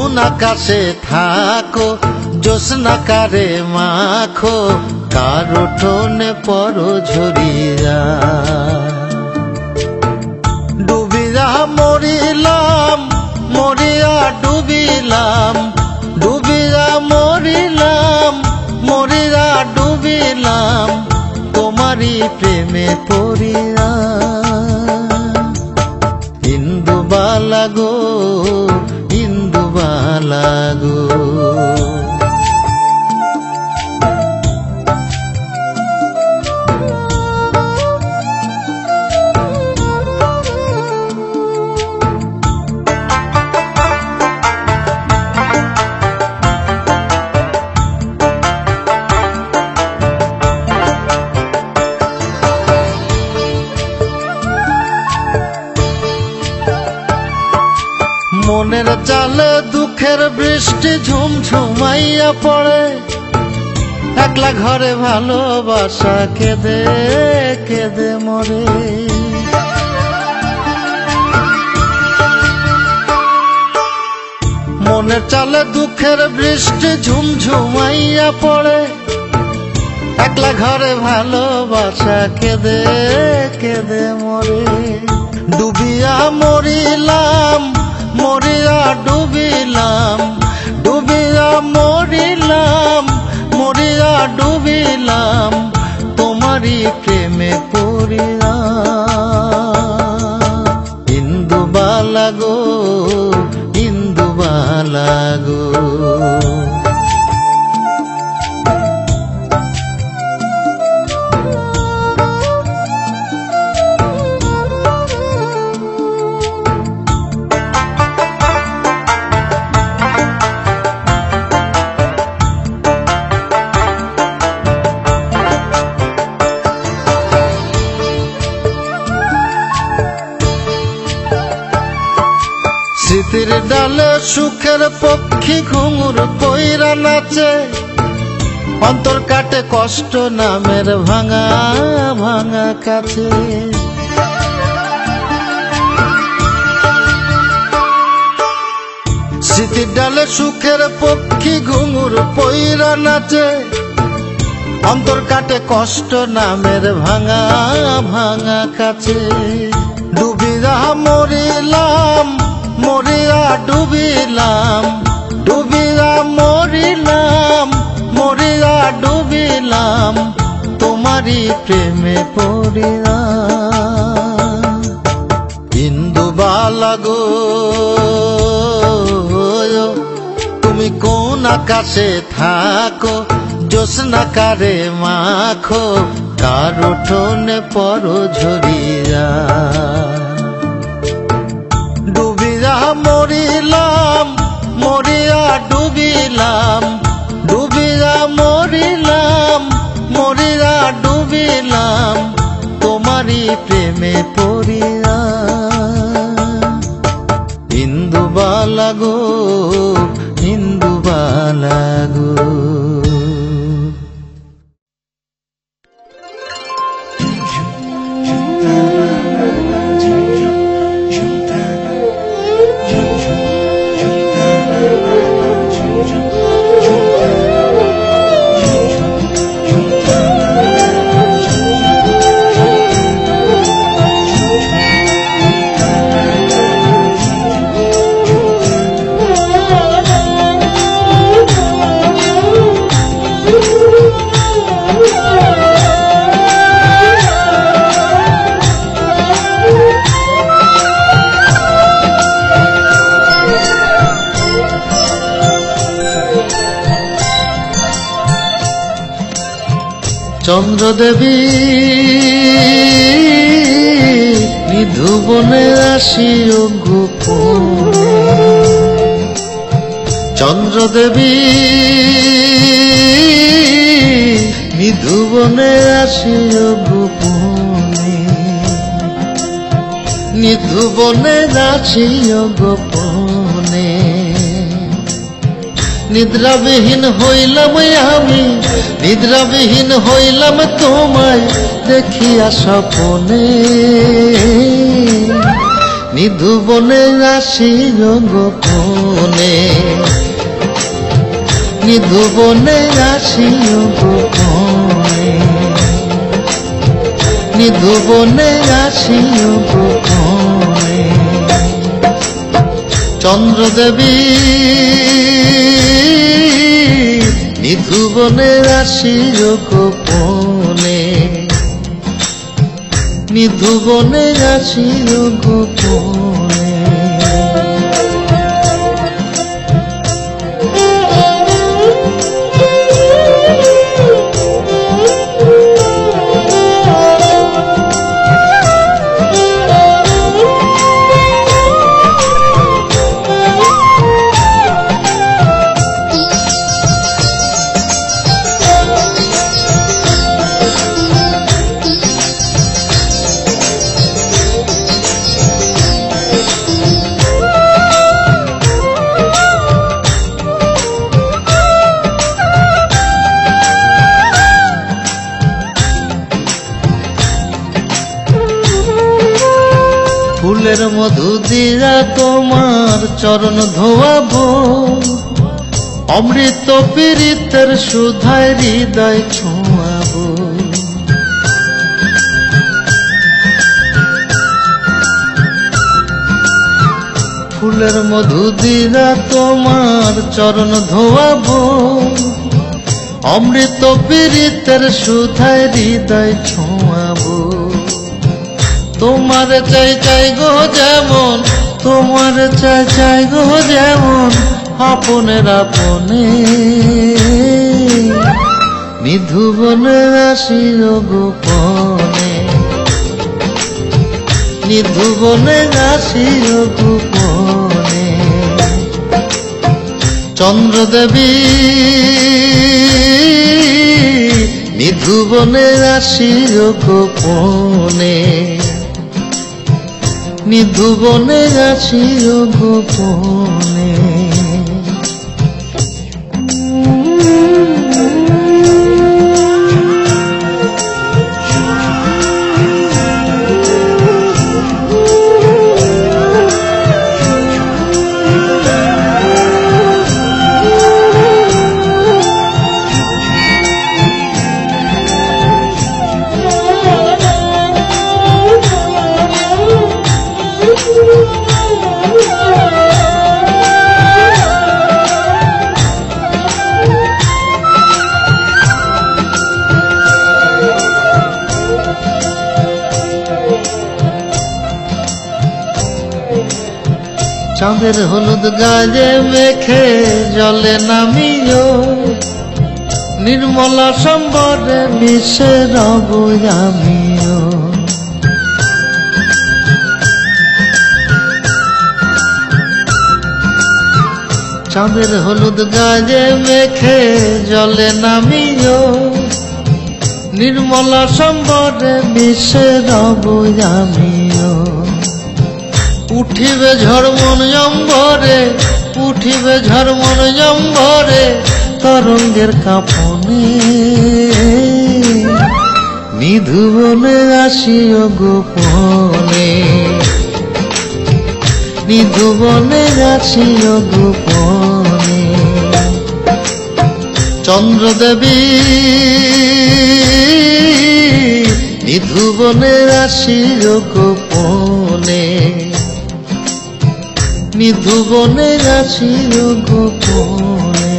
কোন আকাশে থাকো জ্যোৎস্নাকারে মাখো কার উঠোনে পরো ঝরিয়া ডুবিয়া মরিলাম মরিয়া ডুবিলাম ডুবিয়া মরিলাম মরিয়া ডুবিলাম তোমারই প্রেমে পড়িয়া ইন্দুবালা গো ইন্দুবালা গো মনের চালে দুঃখের বৃষ্টি ঝুমঝুমাইয়া পড়ে একলা ঘরে ভালোবাসা কেঁদে কেঁদে মরে মনের চালে দুঃখের বৃষ্টি ঝুমঝুমাইয়া পড়ে একলা ঘরে ভালোবাসা কেঁদে কেঁদে মরে ডুবিয়া মরিলাম মরিয়া ডুবিলাম ডুবিয়া মরিলাম মরিয়া ডুবিলাম তোমারই প্রেমে পড়িয়া ইন্দুবালা গো ইন্দুবালা গো স্মৃতির ডালে সুখের পক্ষী ঘুঙুর পইরা নাচে অন্তর কাটে কষ্ট নামের ভাঙা ভাঙা কাছে স্মৃতির ডালে সুখের পক্ষী ঘুঙুর পইরা নাচে অন্তর কাটে কষ্ট নামের ভাঙা ভাঙা কাছে ডুবিয়া মরিলাম মরিয়া ডুবিলাম ডুবিয়া মরিলাম মরিয়া ডুবিলাম তোমারই প্রেমে পড়িয়া ইন্দুবালা গো তুমি কোন আকাশে থাকো জ্যোৎস্নাকারে মাখো কার উঠোনে পরো ঝরিয়া ডুবিয়া মরিলাম মরিয়া ডুবিলাম ডুবিয়া মরিলাম মরিয়া ডুবিলাম তোমারই প্রেমে পড়িয়া ইন্দুবালা গো ইন্দুবালা গো চন্দ্রদেবী নিধুবনে আসিও গোপনে চন্দ্রদেবী নিধুবনে আসিও গোপনে নিধুবনে আসিও গোপনে নিদ্রাবিহীন হইলাম আমি নিদ্রাবিহীন হইলাম তোমায় দেখিয়া স্বপনে নিধু বনে আসি গোপনে, নিধু বনে আসি গোপনে, নিধু বনে আসি গোপনে। চন্দ্রদেবী নিধু বনে আসি গোপনে, নিধু বনে আসি গোপনে। ফুলের মধু দিয়া তোমার চরণ ধোয়াবো, অমৃত পীড়িতের সুধায় হৃদয় ছোঁয়াবো। ফুলের মধু দিয়া তোমার চরণ ধোয়াবো, অমৃত পীড়িতের সুধায় হৃদয় ছোঁয়াবো। তোমার চাই চাই গো যেমন, তোমার চাই চাই গো যেমন আপনের আপনে। নিধু বনে আসি গোপনে, নিধু বনে আসি গোপনে। চন্দ্রদেবী নিধু বনে আসি গোপনে, নিধু বনে আসি গোপনে। চাঁদের হলুদ গায়ে মেখে জলে নামিও, নির্মলা সম্বরে মিশে রব আমিও। চাঁদের হলুদ গায়ে মেখে জলে নামিও, নির্মলা সম্বরে মিশে রব আমিও। উঠিবে ঝড় মন জম্বরে, উঠিবে ঝড় মন জম্বরে তরঙ্গের কাঁপনে। নিধু বনে আসি গোপনে, নিধু বনে আসি গোপনে। চন্দ্রদেবী নিধু বনে আসি গোপনে, নিধু বনে আসি গোপনে।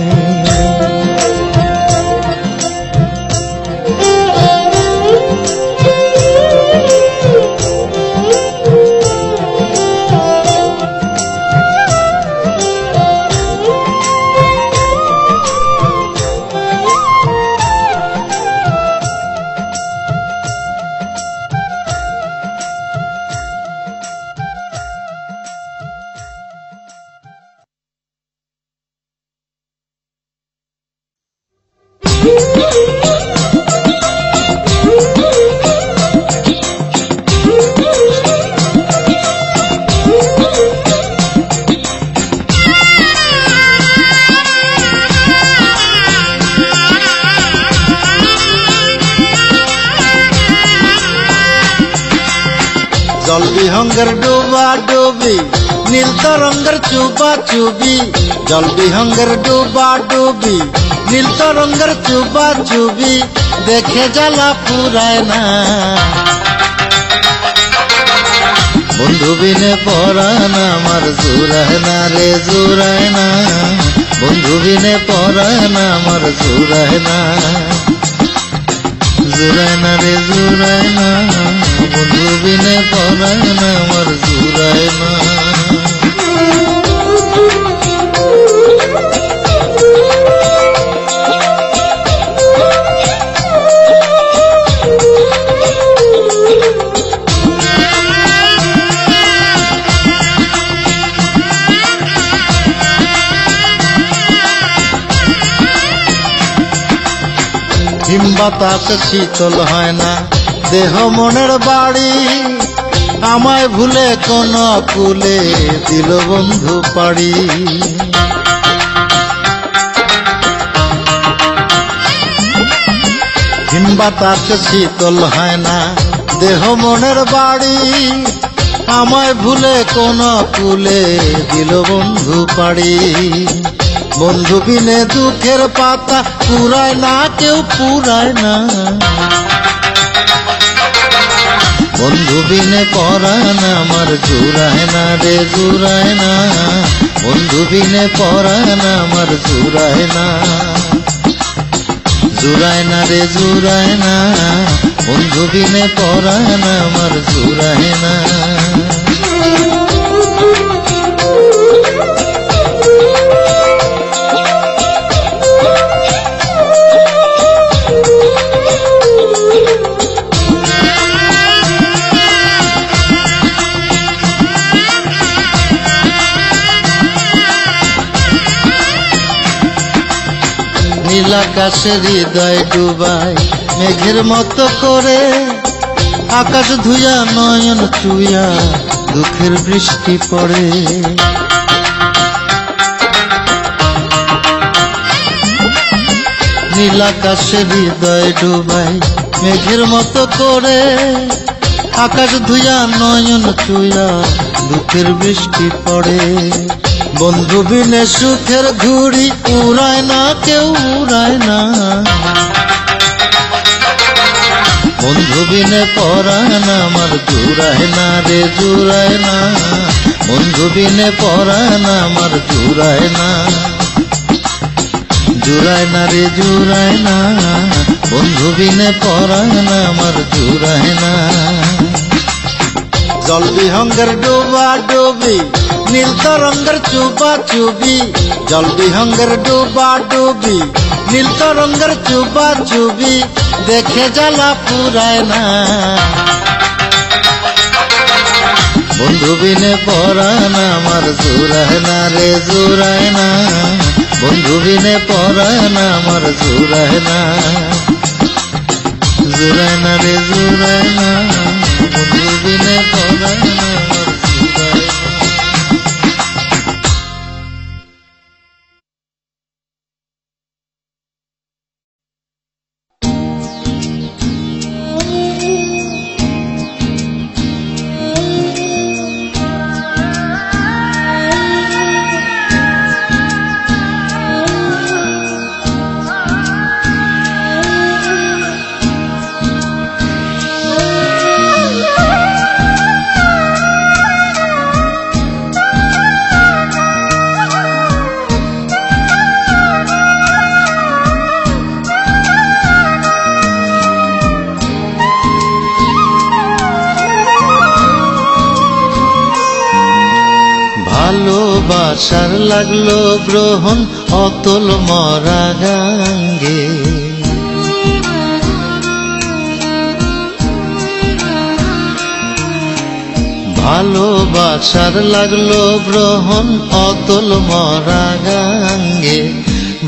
ডুবি নীল তরঙ্গের চুবা চুবি জল বিহঙ্গের ডুবা ডুবি নীল তরঙ্গের চুবা চুবি দেখে জ্বালা পুরায় না বন্ধু বিনে পরাণ আমার জুড়ায় না রে জুড়ায় না বন্ধু বিনে পরাণ আমার জুড়ায় না জুড়ায় না রে জুড়ায় না বন্ধু বিনে পরাণ আমার জুড়ায় না হিম বাতাস শীতল হয় না দেহ মনের বাড়ি আমায় ভুলে কোন কুলে দিল বন্ধু পাড়ি হিম বাতাস শীতল হয় না দেহ মনের বাড়ি আমায় ভুলে কোন কুলে দিল বন্ধু পাড়ি বন্ধু বিনে দুঃখের পাতা পুরায় না কেউ পুরায় না বন্ধু বিনে পরাণ আমার জুড়ায় না রে জুড়ায় না বন্ধু বিনে পরাণ আমার জুড়ায় না জুড়ায় না রে জুড়ায় না বন্ধু বিনে পরাণ আমার জুড়ায় না নীল আকাশে হৃদয় ডুবাই মেঘের মতো করে আকাশ ধুইয়া নয়ন চুইয়া দুঃখের বৃষ্টি পড়ে নীল আকাশে হৃদয় ডুবাই মেঘের মতো করে আকাশ ধুইয়া নয়ন চুইয়া দুঃখের বৃষ্টি পড়ে বন্ধু বিনে সুখের ঘুড়ি উড়ায় না কেউ উড়ায় না বন্ধু বিনে পরাণ আমার জুড়ায় না রে জুড়ায় না বন্ধু বিনে পরাণ আমার জুড়ায় না জুড়ায় না রে জুড়ায় না বন্ধু বিনে পরাণ আমার জুড়ায় না জল বিহঙ্গের ডুবা ডুবি নীল তরঙ্গের চুবা চুবি জল বিহঙ্গের ডুবা ডুবি নীল তরঙ্গের চুবা চুবি দেখে জ্বালা পুরায় না বন্ধু বিনে পরাণ আমার জুড়ায় না রে জুড়ায় না বন্ধু বিনে পরাণ আমার জুড়ায় না জুড়ায় না রে জুড়ায় না বন্ধু বিনে পরাণ আমার জুড়ায় না ভালোবাসার লাগলো গ্রহণ অতল মরা গাঙ্গে ভালোবাসার লাগলো গ্রহণ অতল মরা গাঙ্গে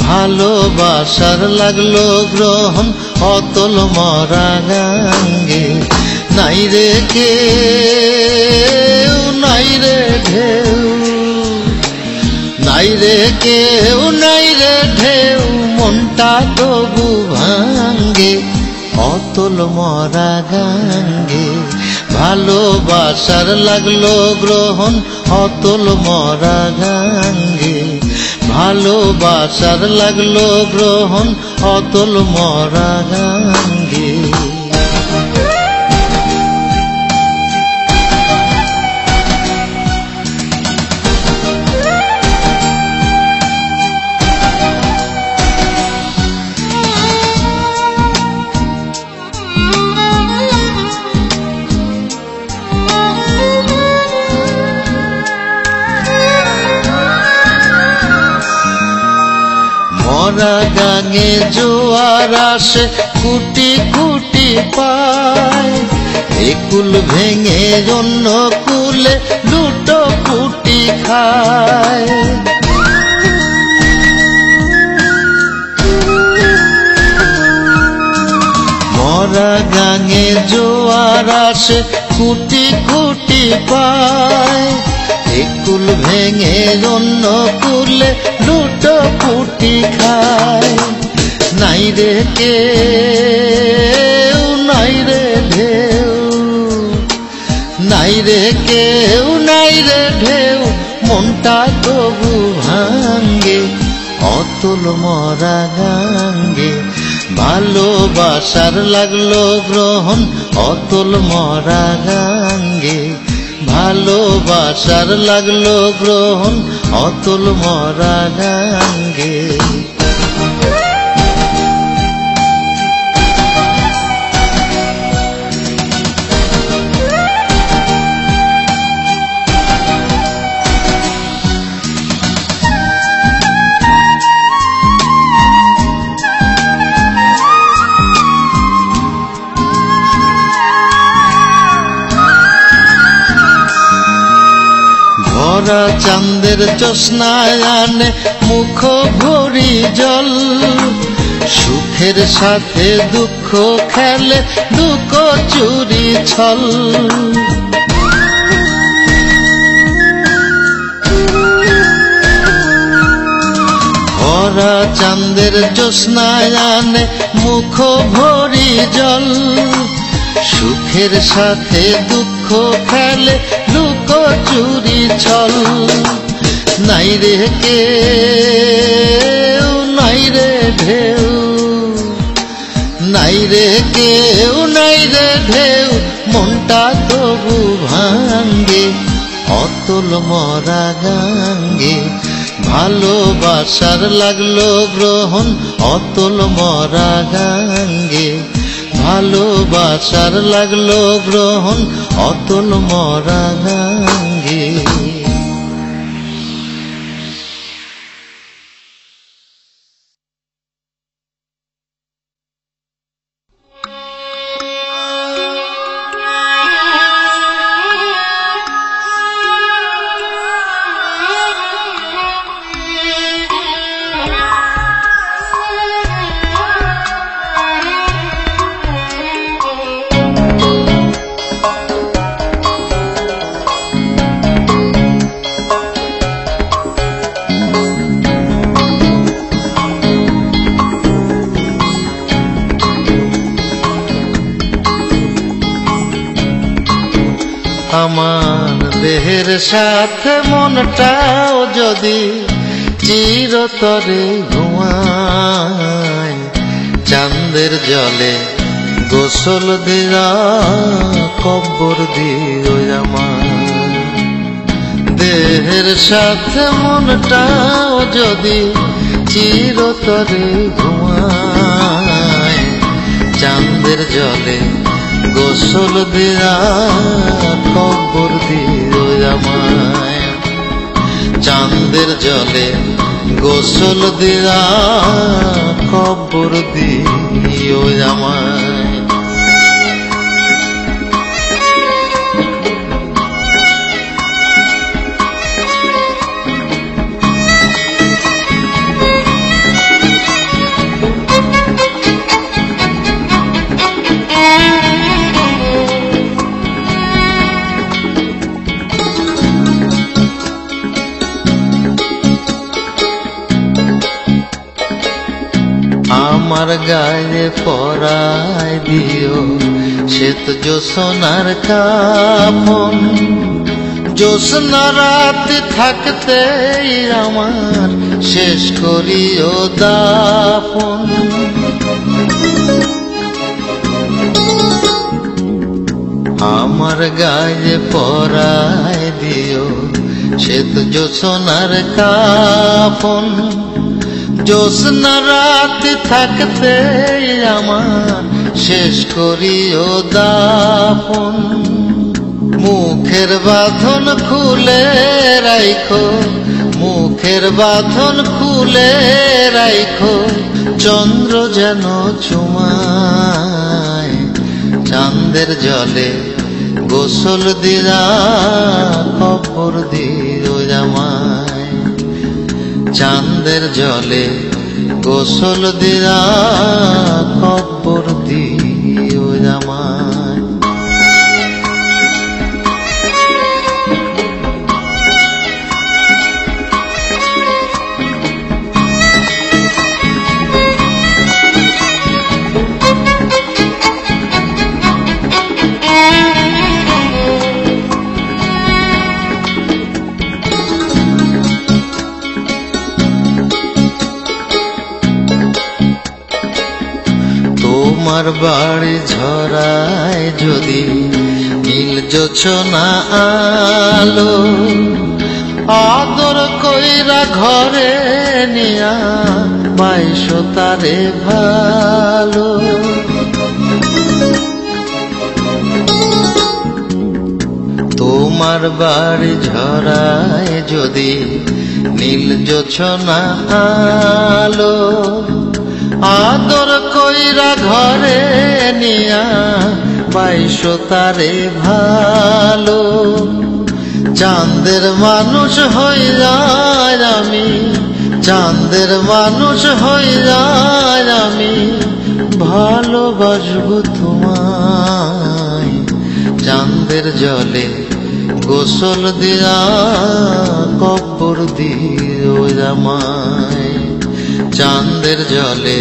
ভালোবাসার লাগলো গ্রহণ অতল মরা গাঙ্গে নাই রে কেউ নাই রে ঢেউ নাই রে কেউ নাই রে ঢেউ মনটা তবু ভাঙ্গে অতল মরা গাঙ্গে ভালোবাসার লাগলো গ্রহণ অতল মরা গাঙ্গে, ভালোবাসার লাগলো গ্রহণ অতল মরা গাঙ্গে। মরা গাঙে জোয়ার আসে কুটি কুটি পায়, একুল ভেঙে অন্য কুলে লুটো কুটি খায়। মরা গাঙে জোয়ার আসে কুটি কুটি পায়, একুল ভেঙে অন্য কুলে লুটো কুটি খায়। নাই রে কেউ, নাই রে ঢেউ, নাই রে কেউ, নাই রে ঢেউ, মনটা তবু ভাঙ্গে অতল মরা গাঙ্গে। ভালোবাসার লাগলো গ্রহণ অতল মরা গাঙ্গে, ভালোবাসার লাগলো গ্রহণ অতল মরা গাঙ্গে। ভরা চাঁদের জ্যোৎস্নায় আনে মুখ ভরি জল, সুখের সাথে দুঃখ খেলে দুঃখ চুরি ছল। ভরা চাঁদের জ্যোৎস্নায় আনে মুখ ভরি জল, সুখের সাথে দুঃখ খেলে লুক চুরি ছল। নাই রে কেউ, নাই রে ঢেউ, নাই রে কেউ, নাই রে ঢেউ, মনটা তবু ভাঙ্গে অতল মরা গাঙ্গে। ভালোবাসার লাগলো গ্রহণ অতল মরা গাঙ্গে, ভালোবাসার লাগলো গ্রহণ অতল মরা গাঙ্গে। আমার দেহের সাথে মনটাও যদি চিরতরে ঘুমায়, চাঁদের জলে গোসল দিয়া কব্বর দিও আমার। দেহের সাথে মনটাও যদি চিরতরে ঘুমায়, চাঁদের জলে গোসল দিয়া কব্বর দিও আমায়। চাঁদের জলে গোসল দিয়া কব্বর দিও আমায়। আমার গায়ে পরায় দিও শ্বেত জোছনার কাফন। জ্যোৎস্না রাত থাকতেই আমার শেষ করিও দাফন। আমার গায়ে পরায় দিও শ্বেত জোছনার কাফন। জ্যোৎস্না রাত থাকতেই আমার শেষ করিও দাফন। মুখের বাঁধন খুলে রাইখো, মুখের বাঁধন খুলে রাইখো, চন্দ্র যেন চুমায়। চাঁদের জলে গোসল দিরা কবর দিও জামাই। চাঁদের জলে গোসল দিরা কবর দিও জামাই। তোমার বাড়ি ঝরায় যদি নীল জোছনা আলো, আদর কইরা ঘরে নিয়া বাইশো তারে ভালো। তোমার বাড়ি ঝরায় যদি নীল জোছনা আলো, আদর কইরা ঘরে নিয়া বাইশো তারে ভালো। চাঁদের মানুষ হই যায় আমি, চাঁদের মানুষ হই যায় আমি, ভালোবাসবো তোমায়। চাঁদের জলে গোসল দিয়া কবর দিও জামাই। চাঁদের জলে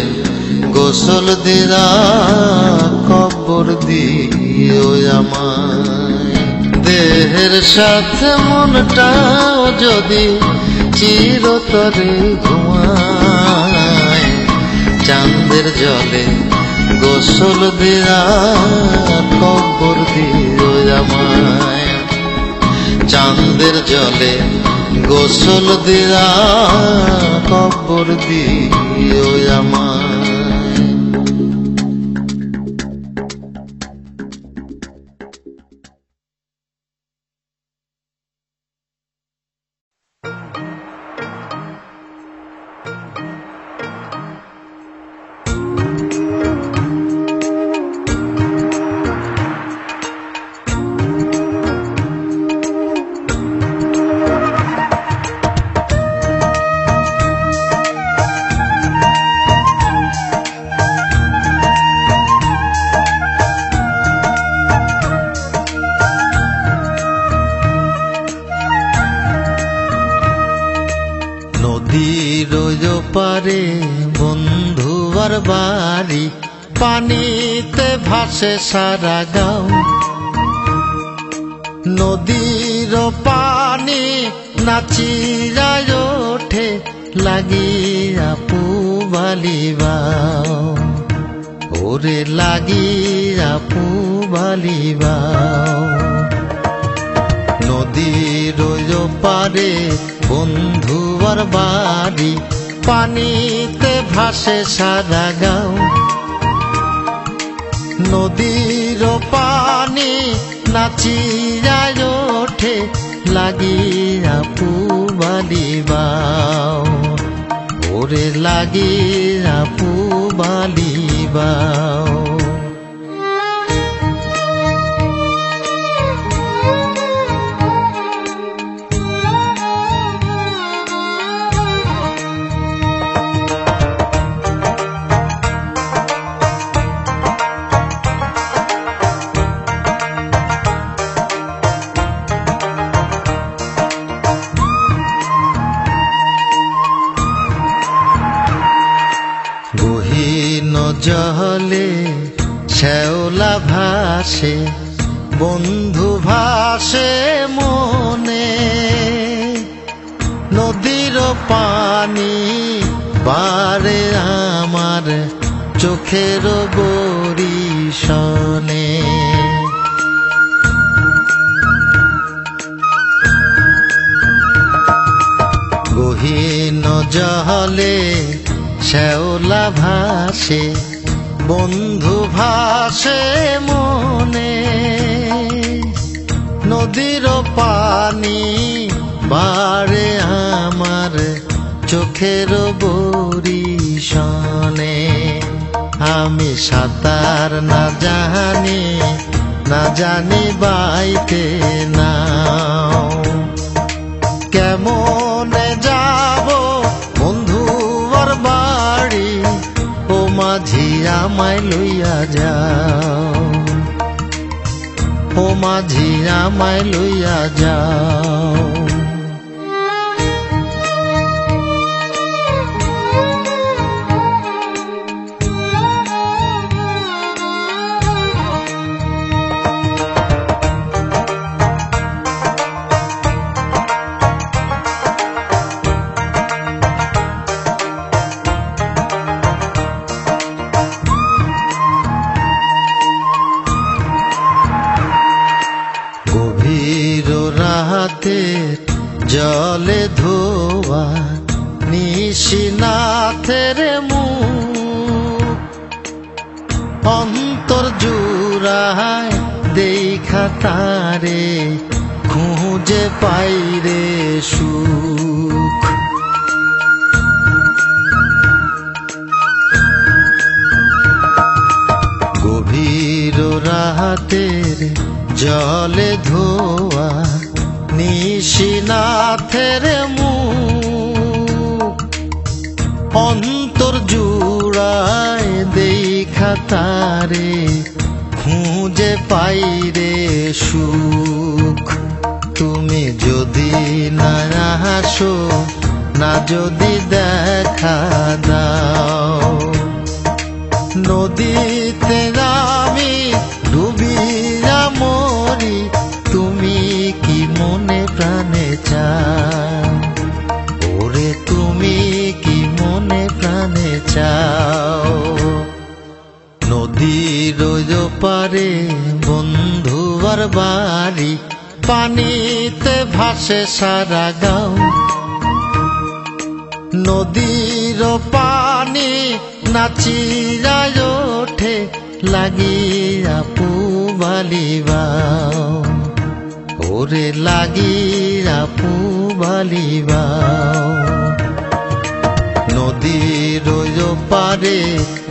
গোসল দিরা কবর দিও আমায়। দেহের সাথে মনটাও যদি চিরতরে ঘুমায়, চাঁদের জলে গোসল দিরা কবর দিও আমায়। চাঁদের জলে গোসল দিরা কবর দিও আমায়। পারে বন্ধুয়ার বাড়ি, পানিতে ভাসে সারা গাঁও। নদীর পানি নাচিয়া ওঠে লাগিয়া পুবালিবাও, ওরে লাগিয়া পুবালিবাও। নদীর পারে বন্ধুয়ার বাড়ি, পানিতে ভাসে সারা গাঁও। নদীর পানি নাচিয়া ওঠে লাগিয়া পুবালিবাও, ওরে লাগিয়া পুবালিবাও। গহীন জলে শ্যাওলা ভাসে, বন্ধু ভাসে মনে। নদীর পানি বারে আমার চোখের বরিশনে। গহীন জলে শ্যাওলা ভাসে, বন্ধু ভাসে মনে। নদীর পানি বারে আমার চোখের বরিশনে। আমি সাঁতার না জানি বাইতে নাও। কেমনে যাব বন্ধুর বাড়ি, ও মাঝি আমায় লইয়া যাও, ও মাঝি আমায় লইয়া যাও। জলে ধোয়া নিশিনাথের মুখ, অন্তর জুড়ায় দেখা তারে খুঁজে পাইরে সুখ। গভীর রাতের জলে ধোয়া নিশিনাথের মুখ, অন্তর জুড়ায় দেখা তারে খুঁজে পাইরে সুখ। তুমি যদি না আসো, না যদি দেখা দাও, নদীতে আমি ডুবিয়া মরি। তুমি কি মনে প্রাণে চাও, ওরে তুমি কি মনে প্রাণে চাও। নদীর পারে বন্ধুর বাড়ি, পানিতে ভাসে সারা গাঁও। নদীর পানি নাচিয়া ওঠে, লাগিয়া পুবালিবাও, ওরে লাগিয়া পুবালিবাও। নদীর পারে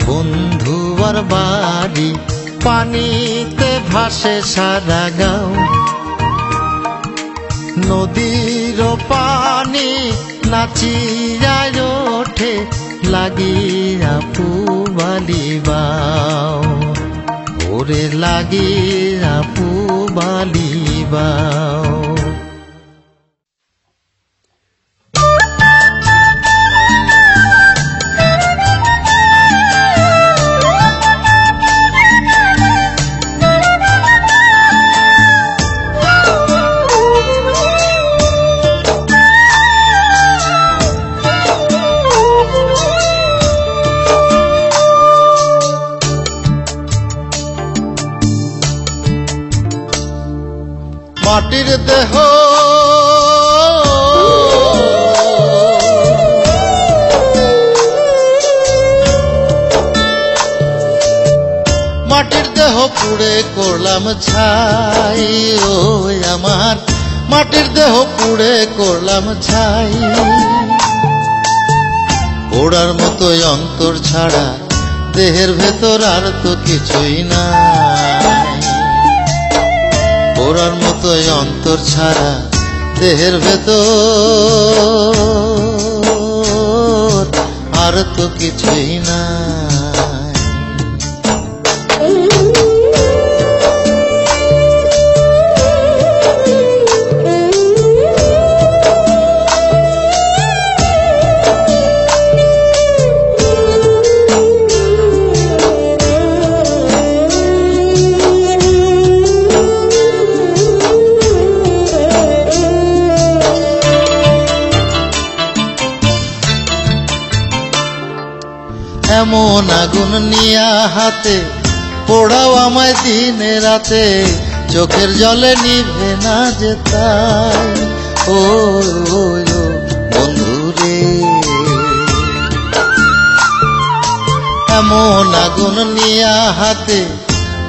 বন্ধুর বাড়ি, পানিতে ভাসে সারা গাঁও। নদীর পানি নাচিয়া ওঠে, লাগিয়া পুবালিবাও, ওরে লাগিয়া পুবালিবাও। মাটির দেহ মাটির দেহ পুড়ে করলাম ছাই, ও আমার মাটির দেহ পুড়ে করলাম ছাই। পোড়ার মতোই অন্তর ছাড়া দেহের ভেতর আর তো কিছুই নাই। পোড়ার মতোই অন্তর ছাড়া দেহের ভেতর আর তো কিছুই নাই। এমন আগুন নিয়া হাতে পোড়াও আমায় দিনে রাতে, চোখের জলে নিভে না যে তাই। ও বন্ধু রে, এমন আগুন নিয়া হাতে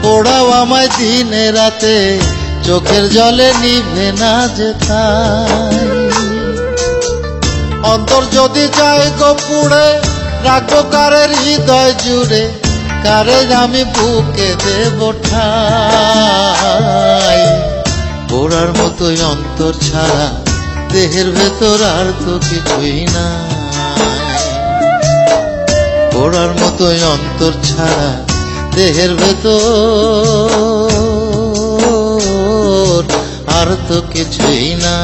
পোড়াও আমায় দিনে রাতে, চোখের জলে নিভে না যে তাই। অন্তর যদি যায় গো পুড়ে, রাখবো কারের হৃদয় জুড়ে, কারে আমি বুকে দেব ঠাই। পোড়ার মতোই অন্তর ছাড়া দেহের ভেতর আর তো কিছুই না। পোড়ার মতোই অন্তর ছাড়া দেহের ভেতর আর তো কিছুই না।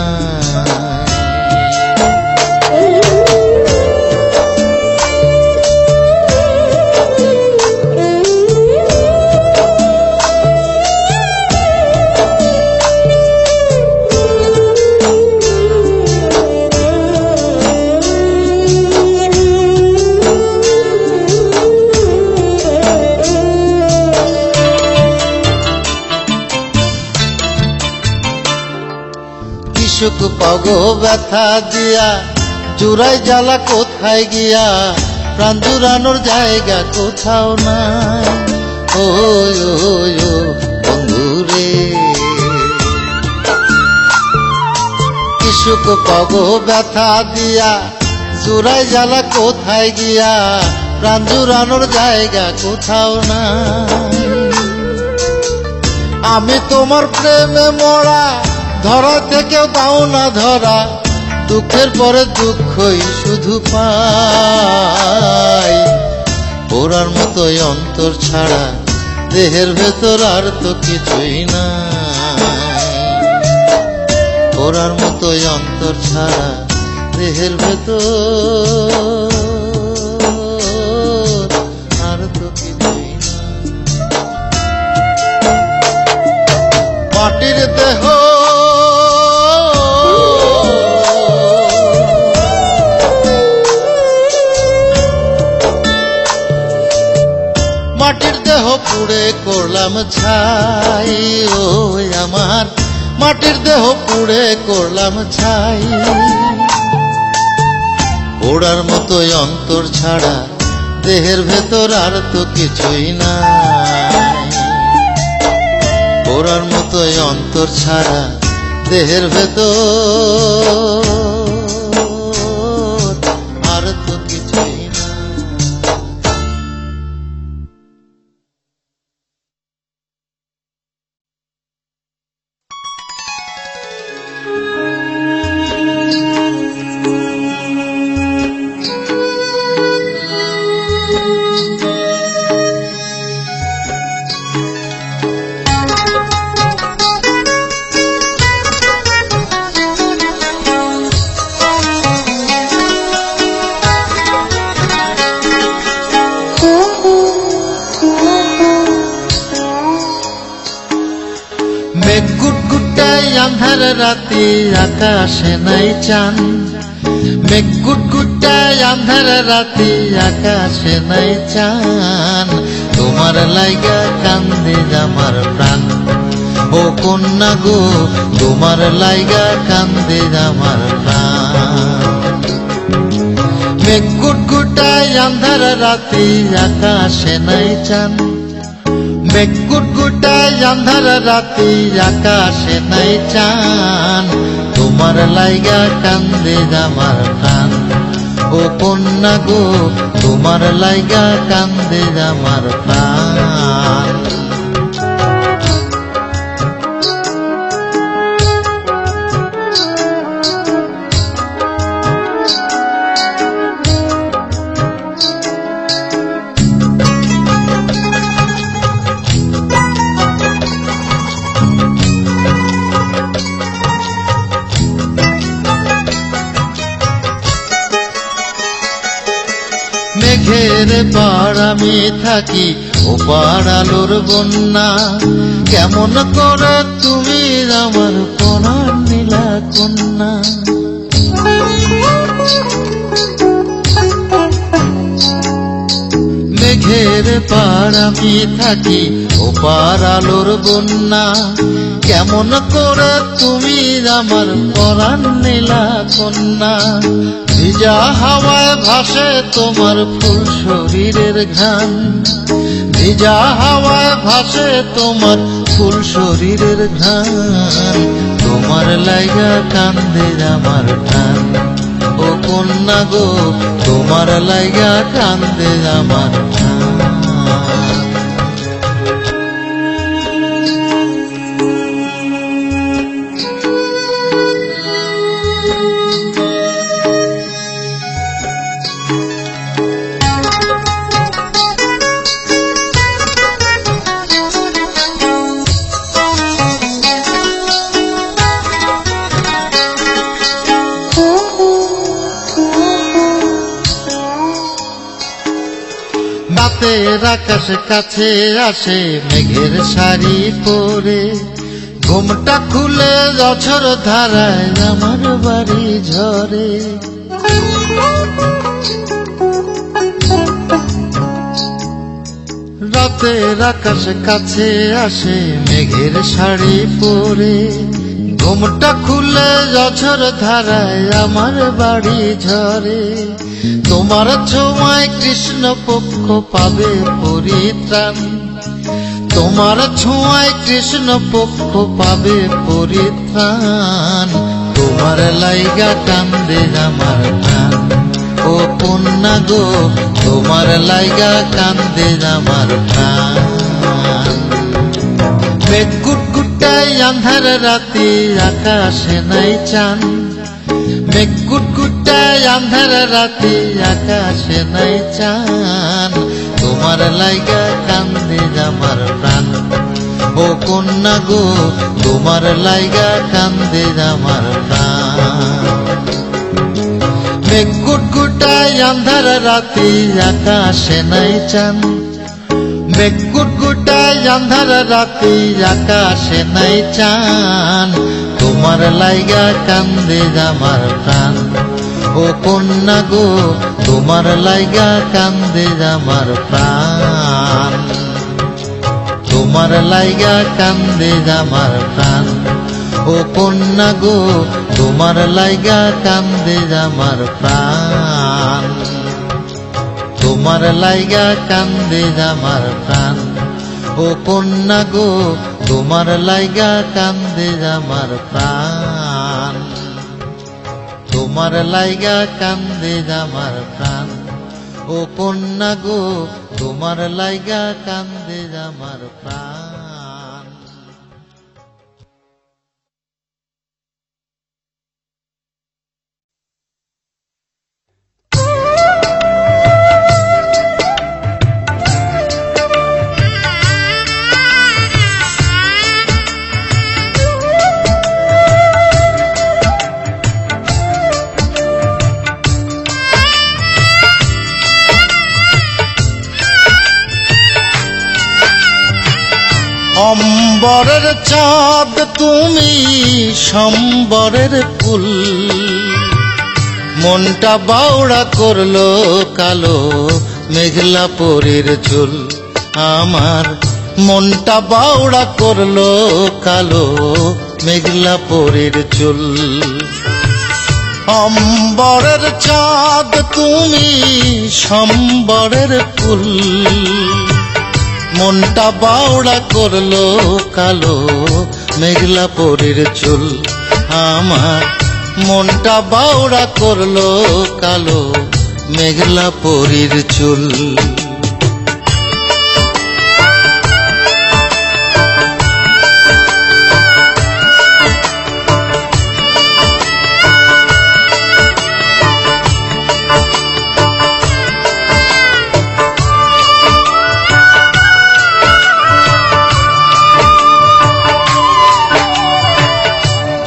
সুখ পাগো ব্যথা দিয়া, জুড়াই জ্বালা কোথায় গিয়া, প্রাণ জুড়ানোর জায়গা কোথাও নাই। ও বন্ধু রে, কি সুখ পাগো ব্যথা দিয়া, জুড়াই জ্বালা কোথায় গিয়া, প্রাণ জুড়ানোর জায়গা কোথাও নাই। আমি তোমার প্রেমে মরা, ধরা থেকেও দাও না ধরা, দুঃখের পরে দুঃখই শুধু পাই। পোড়ার মতোই অন্তর ছাড়া দেহের ভেতর আর তো কিছুই না। পোড়ার মতোই অন্তর ছাড়া দেহের ভেতর আর তো কিছুই না। মাটির দেহ মাটির দেহ পুড়ে করলাম ছাই। ও আমার মাটির দেহ পুড়ে করলাম ছাই। পোড়ার মতোই অন্তর ছাড়া দেহের ভেতর আর তো কিছুই না। পোড়ার মতোই অন্তর ছাড়া দেহের ভেতর আর তো কিছুই না। মেঘ গুটগুটাই আন্ধার রাতে, আকাশে নাই চান। মেঘ গুটগুটাই আন্ধার রাতে, আকাশে নাই চান। তোমার লাইগা কান্দে আমার প্রাণ। ও কন্যা গো, তোমার লাইগা কান্দে আমার প্রাণ। মেঘ গুটগুটাই আন্ধার রাতে, আকাশে নাই চান। মেঘ গুটগুটাই আন্ধার রাতে, আকাশে নাই চান। তোমার লাইগা কান্দে আমার প্রাণ। ও কন্যা গো, তোমার লাইগা কান্দে আমার প্রাণ। মেঘের পাড় আমি থাকি, ও পাড়ালোর বন্যা। কেমন করে তুমি আমার পরাণ নীলা কন্যা। মেঘের পার আমি থাকি ওপার আলোর বন্যা। কেমন করে তুমি আমার পরাণ নীলা কন্যা। ভিজা হাওয়ায় ভাসে তোমার ফুল শরীরের ঘ্রাণ। ভিজা হাওয়ায় ভাসে তোমার ফুল শরীরের ঘ্রাণ। তোমার লাইগা কান্দে আমার প্রাণ। ও কন্যা গো তোমার লাইগা কান্দে আমার প্রাণ। রাতের আকাশ কাছে আসে মেঘের শাড়ি পরে। ঘুমটা খুলে বছর ধারায় আমার বাড়ি ঝরে। রাতের আকাশ কাছে আসে মেঘের শাড়ি পরে। ঘুমটা খুলে বছর ধারায় আমার বাড়ি ঝরে। তোমার ছোঁয়ায় কৃষ্ণ পক্ষ পাবে পরিত্রাণ। তোমার ছোঁয়ায় কৃষ্ণ পক্ষ পাবে পরিত্রাণ। তোমার লাইগা কান্দে আমার প্রাণ। ও কন্যা গো তোমার লাইগা কান্দে আমার প্রাণ। মেঘ গুটগুটাই আন্ধার রাতে আকাশে নাই চাঁদ। মেঘ গুটগুটাই আন্ধার রাতে আকাশে নাই চাঁদ। তোমার লাইগা কান্দে আমার প্রাণ। ও কন্যা গো তোমার লাইগা কান্দে আমার প্রাণ। মেঘ গুটগুটাই আন্ধার রাতে আকাশে নাই চাঁদ। মেঘ গুটগুটাই আন্ধার রাতে আকাশে নাই চাঁদ। তোমার লাইগা কান্দে আমার প্রাণ। ও কন্যা গো তোমার লাইগা কান্দে আমার প্রাণ। তোমার লাইগা কান্দে আমার প্রাণ। ও কন্যা গো তোমার লাইগা কান্দে আমার প্রাণ। তোমার লাইগা কান্দে আমার প্রাণ। ও কন্যা গো তোমার লাইগা কান্দে আমার প্রাণ। তোমার লাইগা কান্দে আমার প্রাণ। ও কন্যা গো তোমার লাইগা কান্দে আমার প্রাণ। অম্বরের চাঁদ তুমি সম্বরের ফুল। মনটা বাউড়া করলো কালো মেঘলা পরীর চুল। আমার মনটা বাউড়া করলো কালো মেঘলা পরীর চুল। অম্বরের চাঁদ তুমি সম্বরের ফুল। মনটা বাউড়া করলো কালো মেঘলা পরীর চুল। আমার মনটা বাউড়া করলো কালো মেঘলা পরীর চুল।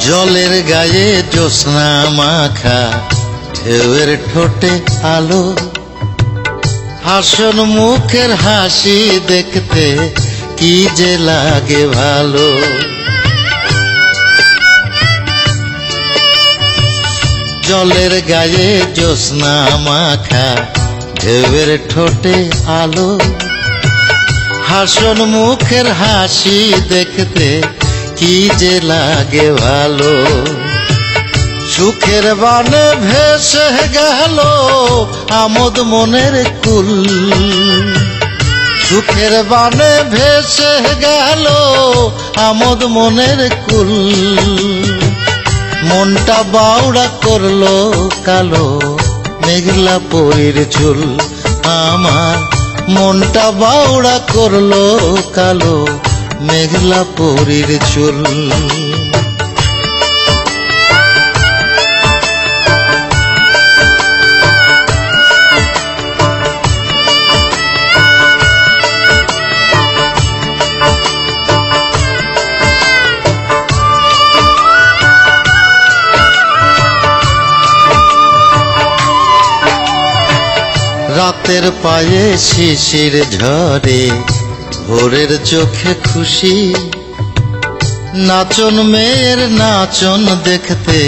জলের গায়ে জ্যোৎস্না মাখা ঢেউয়ের ঠোঁটে আলো। হাসন মুখের হাসি দেখতে কি যে লাগে ভালো। জলের গায়ে জ্যোৎস্না মাখা ঢেউয়ের ঠোঁটে আলো, হাসন মুখের হাসি দেখতে কি যে লাগে ভালো। সুখের বানে ভেসে গেল আমোদ মনের কুল, সুখের বানে ভেসে গেল আমোদ মনের কুল। মনটা বাউড়া করলো কালো মেঘলা পরীর চুল, আমার মনটা বাউড়া করলো কালো মেঘলা পরীর চুল। রাতের পায়ে শিশির ঝরে, ভোরের চোখে খুশি, নাচন মেয়ের নাচন দেখতে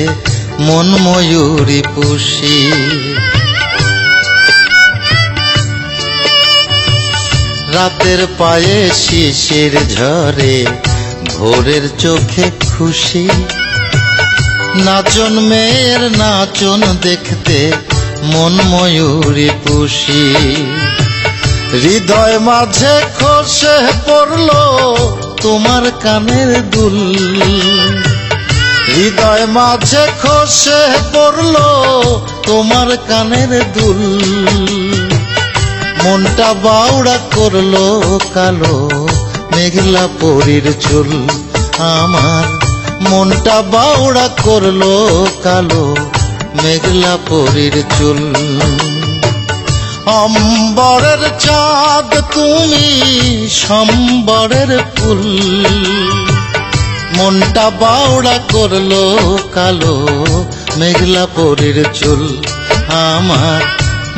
মন ময়ূরী পুষি। রাতের পায়ে শিশির ঝরে, ভোরের চোখে খুশি, নাচন মেয়ের নাচন দেখতে মন ময়ূরী পুষি। হৃদয় মাঝে খসে পড়লো তোমার কানের দুল, হৃদয় মাঝে খসে পড়লো তোমার কানের দুল। মনটা বাউড়া করলো কালো মেঘলা পরীর চুল, আমার মনটা বাউড়া করলো কালো মেঘলা পরীর চুল। অম্বরের চাঁদ তুমি সম্বরের ফুল, মনটা বাউড়া করলো কালো মেঘলা পরীর চুল, আমার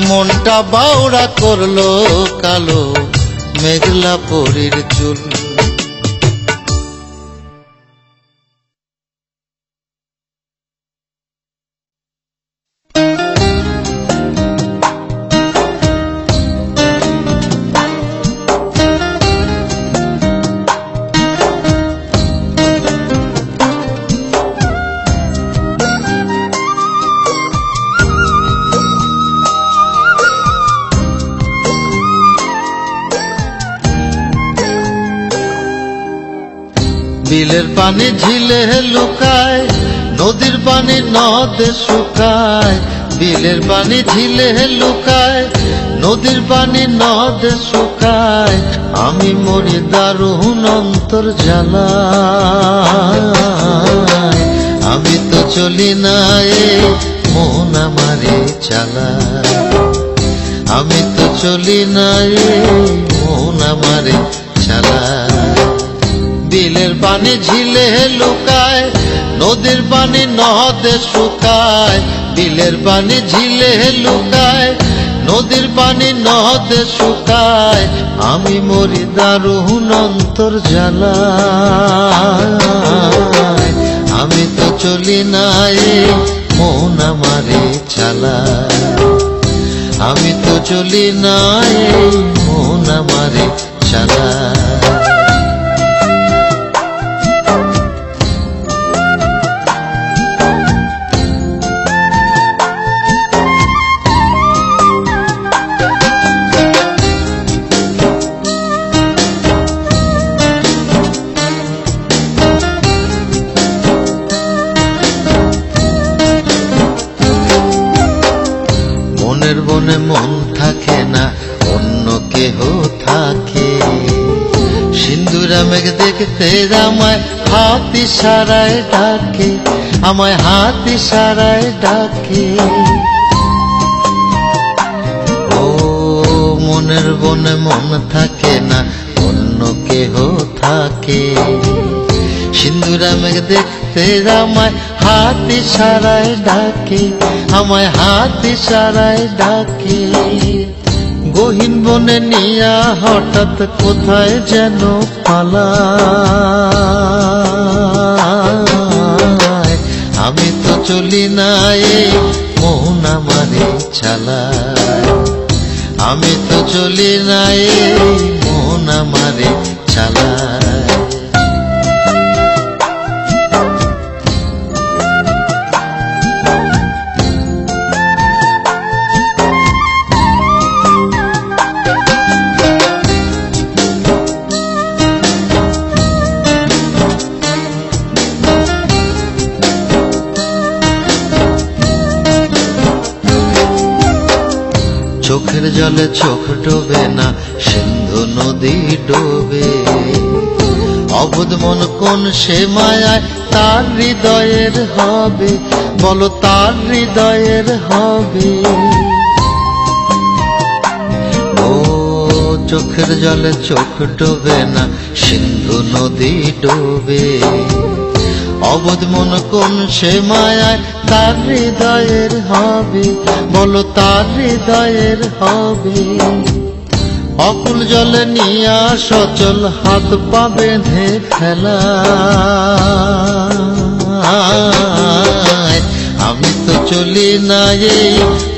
মনটা বাউড়া করলো কালো মেঘলা পরীর চুল। বিলের পানি ঝিলে লুকায়, নদীর পানি নদে শুকায়। বিলের পানি ঝিলে লুকায়, নদীর পানি নদে শুকায়। আমি মরি দারুণ অন্তর জ্বালায়, আমি তো চলি না এ মন আমারে চালায়। আমি তো চলি না এ মন আমারে চালায়। বিলের পানি ঝিলে লুকায়, নদীর পানি নদে শুকায়। বিলের পানি ঝিলে লুকায়, নদীর পানি নদে শুকায়। আমি মরি দারুণ অন্তর জ্বালায়, আমি তো চলি না এ মন আমারে চালায়। আমি তো চলি না এ মন আমারে চালায়। মনের বনে মন থাকে না, অন্য কেহ থাকে। সিন্দুরা মেঘ দেখতে আমায় হাত ইশারায় ডাকে, আমায় হাত ইশারায় ডাকে। ও মনের বনে মন থাকে না, অন্য কেহ থাকে। সিন্দুরা মেঘ দেখতে আমায় হাত ইশারায় ডাকে, আমায় হাত ইশারায় ডাকে। গহীন বনে নিয়া হঠাৎ কোথায় যেন পালায়। আমি তো চলি না এ মন আমারে চালায়। আমি তো চলি না এই মন আমারে চালায়। চোখের জলে চোখ ডোবে না, সিন্ধু নদী ডোবে। অবুধ মন কোন সে মায়ায় তার হৃদয়ের হবে, বলো তার হৃদয়ের হবে। ও চোখের জলে চোখ ডোবে না, সিন্ধু নদী ডোবে। অবুধ মন কোন সে মায়ায় তার হৃদয়ের হবে, বলো তার হৃদয়ের হবে। অকুল জলে নিয়া সচল হাত পা বেঁধে ফেলা, আমি তো চলি না এই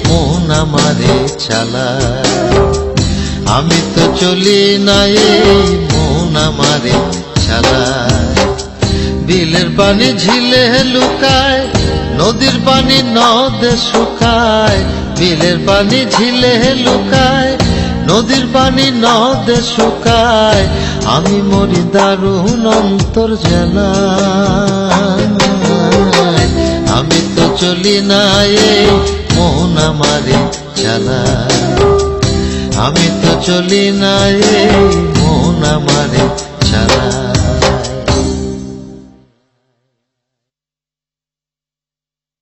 মন আমারে চালায়। আমি তো চলি না এই মন আমারে চালায়। বিলের পানি ঝিলে লুকায়, নদীর পানি নদে শুকায়। বিলের পানি ঝিলে লুকায়, নদীর পানি নদে শুকায়। আমি মরি দারুণ অন্তর জ্বালায়। আমি তো চলি না এই মন আমারে চালায়। আমি তো চলি না এই মন